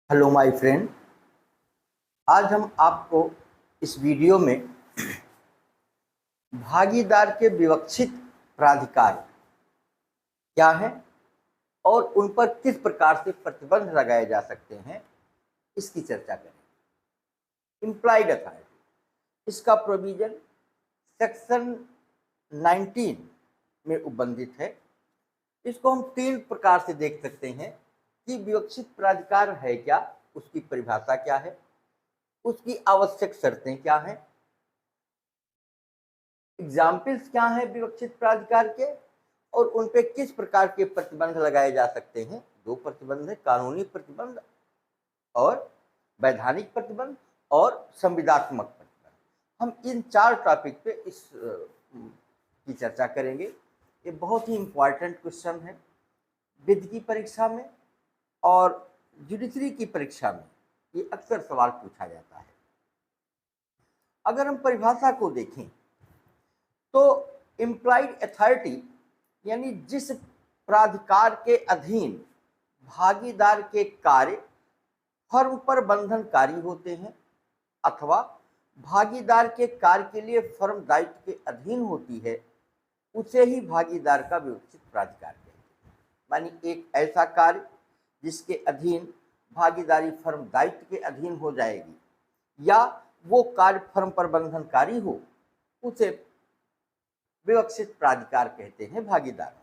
Hello my friend. आज हम आपको इस वीडियो में भागीदार के विवक्षित प्राधिकार क्या है और उन पर किस प्रकार से प्रतिबंध लगाए जा सकते हैं इसकी चर्चा करेंगे। इम्प्लाइड अथॉरिटी, इसका प्रोविजन सेक्शन 19 में उपबंधित है। इसको हम तीन प्रकार से देख सकते हैं कि विवक्षित प्राधिकार है क्या, उसकी परिभाषा क्या है, उसकी आवश्यक शर्तें क्या हैं, एग्जाम्पल्स क्या हैं विवक्षित प्राधिकार के, और उन पे किस प्रकार के प्रतिबंध लगाए जा सकते हैं। दो प्रतिबंध है, कानूनी प्रतिबंध और वैधानिक प्रतिबंध और संविदात्मक प्रतिबंध। हम इन चार टॉपिक पे इस की चर्चा करेंगे। ये बहुत ही इम्पोर्टेंट क्वेश्चन है विधि की परीक्षा में और जुडिशरी की परीक्षा में ये अक्सर सवाल पूछा जाता है। अगर हम परिभाषा को देखें तो इम्प्लाइड अथॉरिटी यानी जिस प्राधिकार के अधीन भागीदार के कार्य फर्म पर बंधनकारी होते हैं अथवा भागीदार के कार्य के लिए फर्म दायित्व के अधीन होती है, उसे ही भागीदार का विवक्षित प्राधिकार कहते हैं। मानी एक ऐसा कार्य जिसके अधीन भागीदारी फर्म दायित्व के अधीन हो जाएगी या वो कार्य फर्म पर बंधनकारी हो, उसे विवक्षित प्राधिकार कहते हैं भागीदार।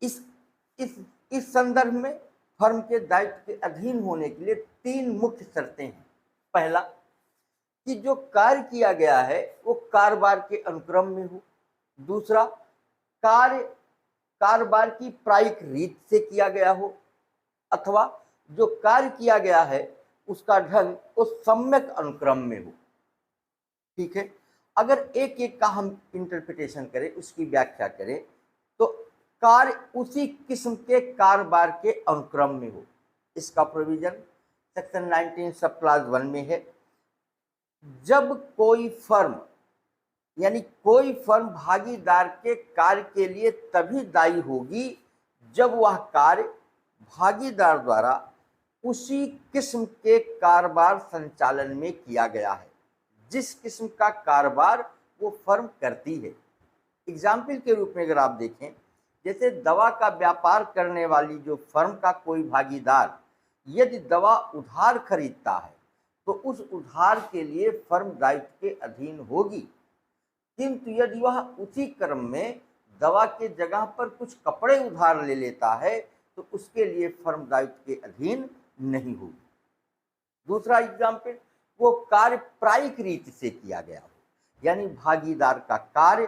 इस संदर्भ में फर्म के दायित्व के अधीन होने के लिए तीन मुख्य शर्तें हैं। पहला कि जो कार्य किया गया है वो कारोबार के अनुक्रम में हो। दूसरा, कार्य कारोबार की प्रायिक रीत से किया गया हो अथवा जो कार्य किया गया है उसका ढंग उस सम्यक अनुक्रम में हो। ठीक है, अगर एक एक का हम इंटरप्रिटेशन करें, उसकी व्याख्या करें, तो कार्य उसी किस्म के कारोबार के अनुक्रम में हो। इसका प्रोविजन सेक्शन 19 सब क्लास 1 में है। जब कोई फर्म यानी कोई फर्म भागीदार के कार्य के लिए तभी दायी होगी जब वह कार्य भागीदार द्वारा उसी किस्म के कारोबार संचालन में किया गया है जिस किस्म का कारोबार वो फर्म करती है। एग्जाम्पल के रूप में अगर आप देखें, जैसे दवा का व्यापार करने वाली जो फर्म का कोई भागीदार यदि दवा उधार खरीदता है तो उस उधार के लिए फर्म दायित्व के अधीन होगी, किंतु यदि वह उसी क्रम में दवा के जगह पर कुछ कपड़े उधार ले लेता है तो उसके लिए फर्म दायित्व के अधीन नहीं होगी। दूसरा एग्जाम्पल, वो कार्य प्रायिक रीति से किया गया हो, यानी भागीदार का कार्य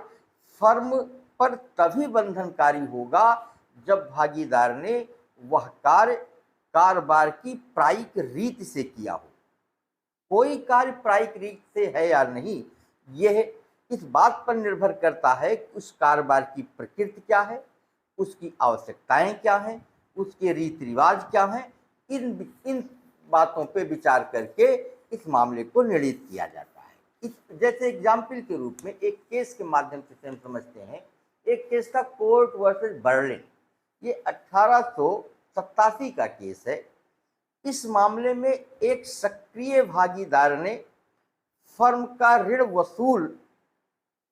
फर्म पर तभी बंधनकारी होगा जब भागीदार ने वह कार्य कारोबार की प्रायिक रीति से किया हो। कोई कार्य प्रायिक रीति से है या नहीं, यह इस बात पर निर्भर करता है कि उस कारोबार की प्रकृति क्या है, उसकी आवश्यकताएं क्या हैं, उसके रीति रिवाज क्या हैं। इन बातों पे विचार करके इस मामले को निर्णित किया जाता है। जैसे एग्जाम्पल के रूप में एक केस के माध्यम से हम समझते हैं। एक केस था कोर्ट वर्सेस बर्लिन। ये 1887 का केस है। इस मामले में एक सक्रिय भागीदार ने फर्म का ऋण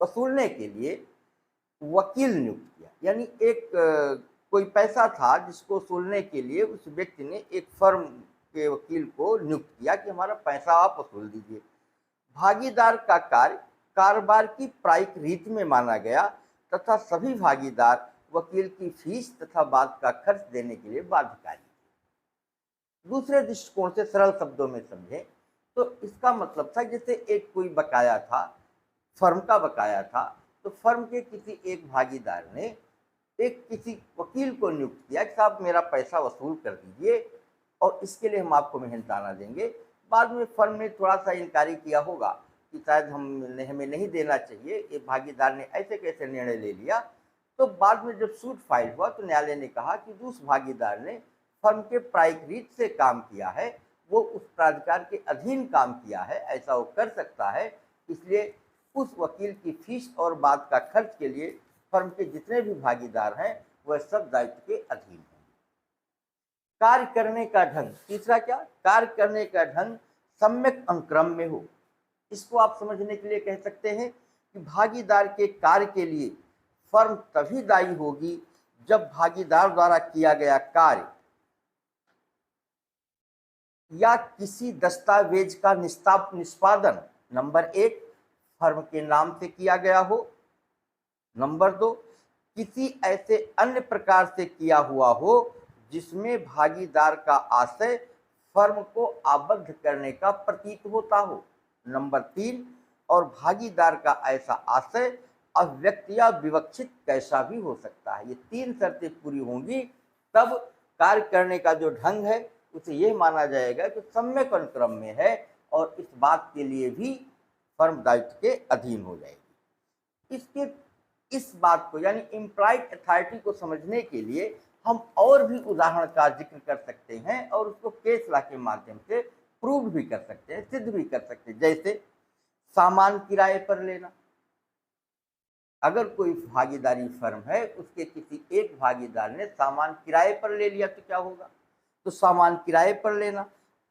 वसूलने के लिए वकील नियुक्त किया। यानी एक कोई पैसा था जिसको वसूलने के लिए उस व्यक्ति ने एक फर्म के वकील को नियुक्त किया कि हमारा पैसा आप वसूल दीजिए। भागीदार का कार्य कारोबार की प्रायिक रीति में माना गया तथा सभी भागीदार वकील की फीस तथा बाद का खर्च देने के लिए बाध्यकारी थे। दूसरे दृष्टिकोण से सरल शब्दों में समझें तो इसका मतलब था, जैसे एक कोई बकाया था, फर्म का बकाया था, तो फर्म के किसी एक भागीदार ने एक किसी वकील को नियुक्त किया कि साहब मेरा पैसा वसूल कर दीजिए और इसके लिए हम आपको मेहनताना देंगे। बाद में फर्म ने थोड़ा सा इनकारी किया होगा कि शायद हमें नहीं देना चाहिए, ये भागीदार ने ऐसे कैसे निर्णय ले लिया। तो बाद में जब सूट फाइल हुआ तो न्यायालय ने कहा कि उस भागीदार ने फर्म के प्रायिक रीति से काम किया है, वो उस प्राधिकार के अधीन काम किया है, ऐसा वो कर सकता है, इसलिए उस वकील की फीस और बाद का खर्च के लिए फर्म के जितने भी भागीदार हैं वह सब दायित्व के अधीन हैं। कार्य करने का ढंग, तीसरा क्या, कार्य करने का ढंग सम्यक अनुक्रम में हो। इसको आप समझने के लिए कह सकते हैं कि भागीदार के कार्य के लिए फर्म तभी दायी होगी जब भागीदार द्वारा किया गया कार्य या किसी दस्तावेज का निष्पादन नंबर 1 फर्म के नाम से किया गया हो, नंबर 2 किसी ऐसे अन्य प्रकार से किया हुआ हो जिसमें भागीदार का आशय फर्म को आबद्ध करने का प्रतीत होता हो, नंबर 3 और भागीदार का ऐसा आशय अव्यक्त या विवक्षित कैसा भी हो सकता है। ये 3 शर्तें पूरी होंगी तब कार्य करने का जो ढंग है उसे यह माना जाएगा कि सम्यक अनुक्रम में है और इस बात के लिए भी फर्म दायित्व के अधीन हो जाएगी। इस बात को यानी इम्प्लाइड अथॉरिटी को समझने के लिए हम और भी उदाहरण का जिक्र कर सकते हैं और उसको केस लॉ के माध्यम से प्रूव भी कर सकते हैं, सिद्ध भी कर सकते हैं। जैसे सामान किराए पर लेना, अगर कोई भागीदारी फर्म है उसके किसी एक भागीदार ने सामान किराए पर ले लिया तो क्या होगा, तो सामान किराए पर लेना।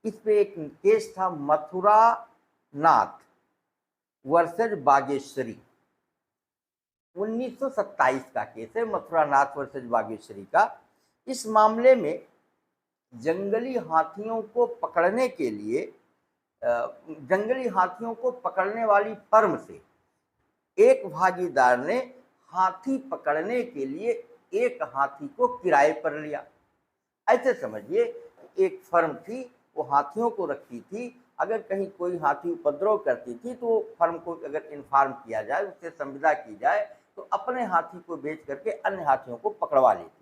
इस पे एक केस था मथुरा नाथ वर्सेज बागेश्वरी, 1927 का केस है मथुरा नाथ वर्सेज बागेश्वरी का। इस मामले में जंगली हाथियों को पकड़ने के लिए जंगली हाथियों को पकड़ने वाली फर्म से एक भागीदार ने हाथी पकड़ने के लिए एक हाथी को किराए पर लिया। ऐसे समझिए एक फर्म थी, वो हाथियों को रखती थी, अगर कहीं कोई हाथी उपद्रव करती थी तो फर्म को अगर इन्फॉर्म किया जाए, उससे संविदा की जाए तो अपने हाथी को बेच करके अन्य हाथियों को पकड़वा लेती थी।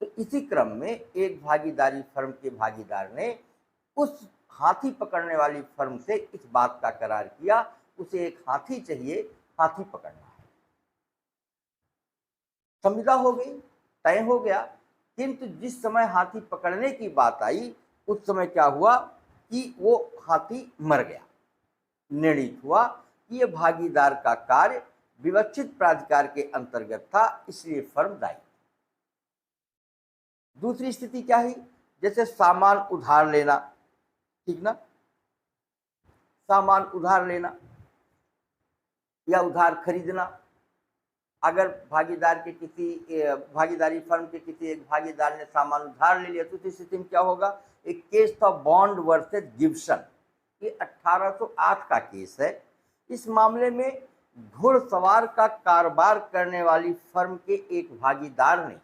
तो इसी क्रम में एक भागीदारी फर्म के भागीदार ने उस हाथी पकड़ने वाली फर्म से इस बात का करार किया, उसे एक हाथी चाहिए, हाथी पकड़ना है। संविदा हो गई, तय हो गया, किंतु जिस समय हाथी पकड़ने की बात आई उस समय क्या हुआ कि वो हाथी मर गया। निर्णित हुआ कि यह भागीदार का कार्य विवक्षित प्राधिकार के अंतर्गत था, इसलिए फर्म दायी। दूसरी स्थिति क्या है, जैसे सामान उधार लेना, ठीक ना, सामान उधार लेना या उधार खरीदना। अगर भागीदार के किसी भागीदारी फर्म के किसी एक भागीदार ने सामान उधार ले लिया तो उस स्थिति में क्या होगा, एक केस था बॉन्ड वर्सेज गिब्सन, ये 1808 का केस है। इस मामले में घुड़सवार का कारोबार करने वाली फर्म के एक भागीदार ने,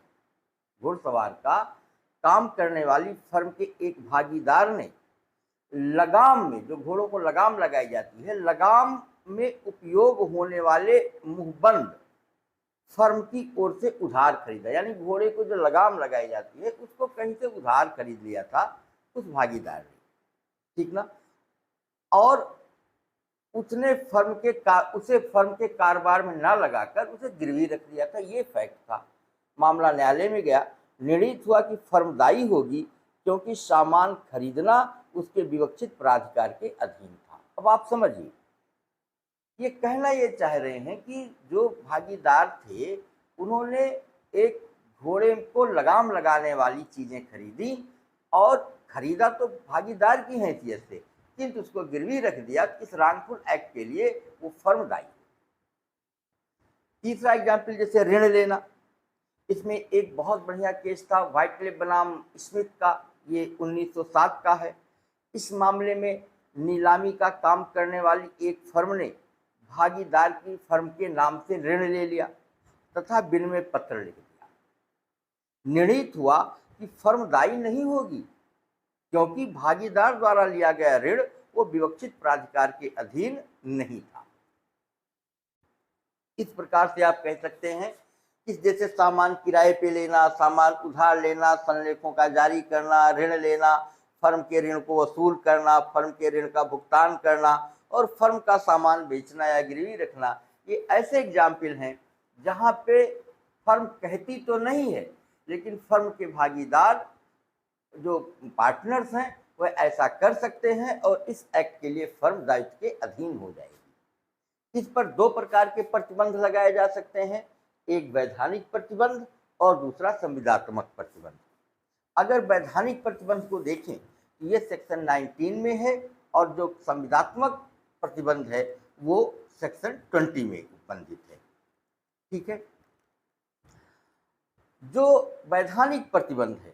घुड़सवार का काम करने वाली फर्म के एक भागीदार ने लगाम में, जो घोड़ों को लगाम लगाई जाती है, लगाम में उपयोग होने वाले मुंहबंद फर्म की ओर से उधार खरीदा। यानी घोड़े को जो लगाम लगाई जाती है उसको कहीं से उधार खरीद लिया था उस भागीदार ने, ठीक ना, और उसने उसे फर्म के कारोबार में ना लगाकर उसे गिरवी रख दिया था। ये फैक्ट था। मामला न्यायालय में गया, निर्णित हुआ कि फर्म दायी होगी क्योंकि सामान खरीदना उसके विवक्षित प्राधिकार के अधीन था। अब आप समझिए, ये कहना ये चाह रहे हैं कि जो भागीदार थे उन्होंने एक घोड़े को लगाम लगाने वाली चीजें खरीदी और खरीदा तो भागीदार की हैसियत से, किंतु उसको गिरवी रख दिया। इस रॉन्गफुल एक्ट के लिए वो फर्म दायी। तीसरा एग्जाम्पल जैसे ऋण लेना, इसमें एक बहुत बढ़िया केस था व्हाइटक्लिफ बनाम स्मिथ का, ये 1907 का है। इस मामले में नीलामी का काम करने वाली एक फर्म ने भागीदार की फर्म के नाम से ऋण ले लिया तथा विनिमय पत्र लिख दिया। निर्णित हुआ कि फर्म दायी नहीं होगी क्योंकि भागीदार द्वारा लिया गया ऋण वो विवक्षित प्राधिकार के अधीन नहीं था। इस प्रकार से आप कह सकते हैं कि जैसे सामान किराए पे लेना, सामान उधार लेना, संलेखों का जारी करना, ऋण लेना, फर्म के ऋण को वसूल करना, फर्म के ऋण का भुगतान करना और फर्म का सामान बेचना या गिरवी रखना, ये ऐसे एग्जाम्पल हैं जहाँ पे फर्म कहती तो नहीं है लेकिन फर्म के भागीदार जो पार्टनर्स हैं वह ऐसा कर सकते हैं और इस एक्ट के लिए फर्म दायित्व के अधीन हो जाएगी। इस पर 2 प्रकार के प्रतिबंध लगाए जा सकते हैं, एक वैधानिक प्रतिबंध और दूसरा संविदात्मक प्रतिबंध। अगर वैधानिक प्रतिबंध को देखें तो ये सेक्शन 19 में है और जो संविदात्मक प्रतिबंध है वो सेक्शन 20 में उपबंधित है। ठीक है। जो वैधानिक प्रतिबंध है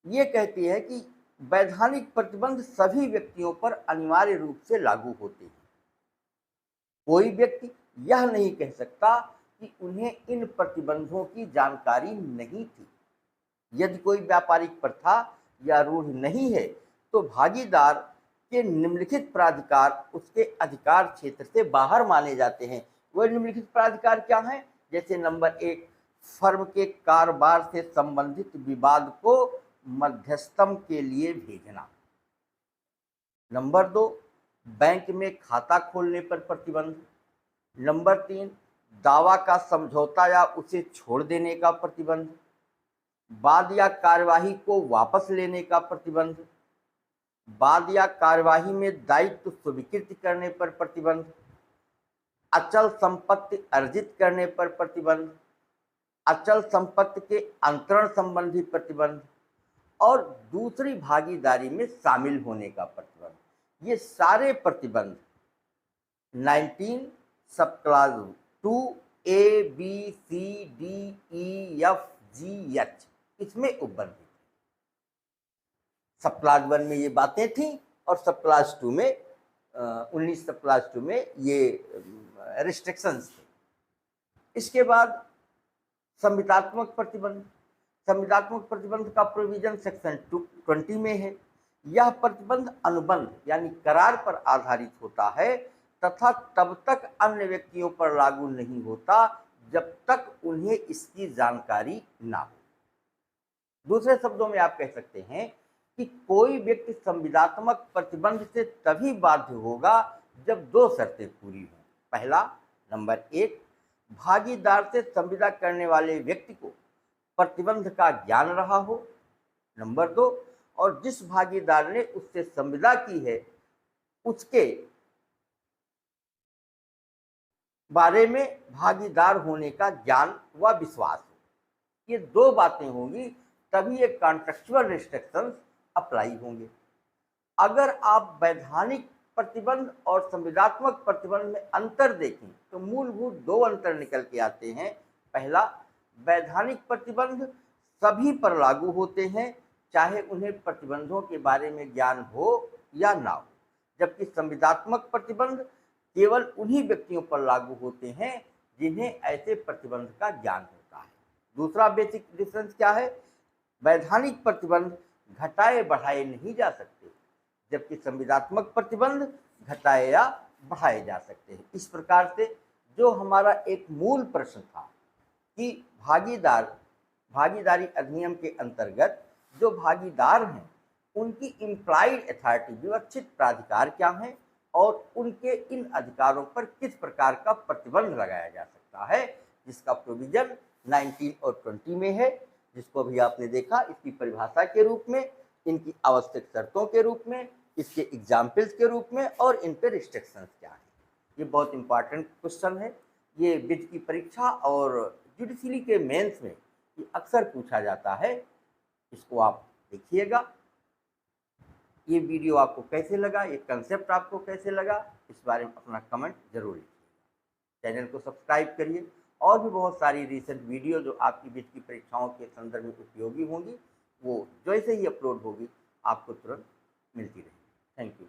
ये कहती है कि वैधानिक प्रतिबंध सभी व्यक्तियों पर अनिवार्य रूप से लागू होते हैं। कोई व्यक्ति यह नहीं कह सकता कि उन्हें इन प्रतिबंधों की जानकारी नहीं थी। यदि कोई व्यापारिक प्रथा या रूढ़ नहीं है तो भागीदार के निम्नलिखित प्राधिकार उसके अधिकार क्षेत्र से बाहर माने जाते हैं। वह निम्नलिखित प्राधिकार क्या हैं? जैसे नंबर 1, फर्म के कारोबार से संबंधित विवाद को मध्यस्थम के लिए भेजना। नंबर 2, बैंक में खाता खोलने पर प्रतिबंध। नंबर 3, दावा का समझौता या उसे छोड़ देने का प्रतिबंध। बाद या कार्यवाही को वापस लेने का प्रतिबंध। बाद या कार्यवाही में दायित्व स्वीकृत करने पर प्रतिबंध। अचल संपत्ति अर्जित करने पर प्रतिबंध। अचल संपत्ति के अंतरण संबंधी प्रतिबंध और दूसरी भागीदारी में शामिल होने का प्रतिबंध। ये सारे प्रतिबंध 19 सब class 2 A B C D E F G H इसमें उपबंधित है। सब क्लास 1 में ये बातें थी और सब क्लास 2 में 19 सब क्लास 2 में ये रिस्ट्रिक्शंस थे। इसके बाद संविदात्मक प्रतिबंध। संविदात्मक प्रतिबंध का प्रोविजन सेक्शन 20 में है। यह प्रतिबंध अनुबंध यानी करार पर आधारित होता है तथा तब तक अन्य व्यक्तियों पर लागू नहीं होता जब तक उन्हें इसकी जानकारी ना हो। दूसरे शब्दों में आप कह सकते हैं कि कोई व्यक्ति संविदात्मक प्रतिबंध से तभी बाध्य होगा जब 2 शर्तें पूरी हों। पहला, नंबर 1, भागीदार से संविदा करने वाले व्यक्ति को प्रतिबंध का ज्ञान रहा हो। नंबर 2, और जिस भागीदार ने उससे संविदा की है उसके बारे में भागीदार होने का ज्ञान व विश्वास हो। ये 2 बातें होंगी तभी ये कॉन्ट्रेक्चुअल रिस्ट्रिक्शंस अप्लाई होंगे। अगर आप वैधानिक प्रतिबंध और संविदात्मक प्रतिबंध में अंतर देखें तो मूलभूत 2 अंतर निकल के आते हैं। पहला, वैधानिक प्रतिबंध सभी पर लागू होते हैं चाहे उन्हें प्रतिबंधों के बारे में ज्ञान हो या ना हो, जबकि संविदात्मक प्रतिबंध केवल उन्हीं व्यक्तियों पर लागू होते हैं जिन्हें ऐसे प्रतिबंध का ज्ञान होता है। दूसरा बेसिक डिफरेंस क्या है? वैधानिक प्रतिबंध घटाए बढ़ाए नहीं जा सकते जबकि संविदात्मक प्रतिबंध घटाए या बढ़ाए जा सकते हैं। इस प्रकार से जो हमारा एक मूल प्रश्न था कि भागीदारी अधिनियम के अंतर्गत जो भागीदार हैं उनकी इम्प्लाइड अथॉरिटी विवक्षित प्राधिकार क्या हैं और उनके इन अधिकारों पर किस प्रकार का प्रतिबंध लगाया जा सकता है, जिसका प्रोविजन 19 और 20 में है, जिसको भी आपने देखा इसकी परिभाषा के रूप में, इनकी आवश्यक शर्तों के रूप में, इसके एग्जाम्पल्स के रूप में और इन पर रिस्ट्रिक्शंस क्या है। ये बहुत इंपॉर्टेंट क्वेश्चन है। ये विधि की परीक्षा और जुडिशरी के मेंस में ये अक्सर पूछा जाता है। इसको आप देखिएगा। ये वीडियो आपको कैसे लगा, ये कंसेप्ट आपको कैसे लगा, इस बारे में अपना कमेंट जरूर लिखिएगा। चैनल को सब्सक्राइब करिए। और भी बहुत सारी रिसेंट वीडियो जो आपकी विधि की परीक्षाओं के संदर्भ में उपयोगी होंगी वो जैसे ही अपलोड होगी आपको तुरंत मिलती रहेगी। Thank you.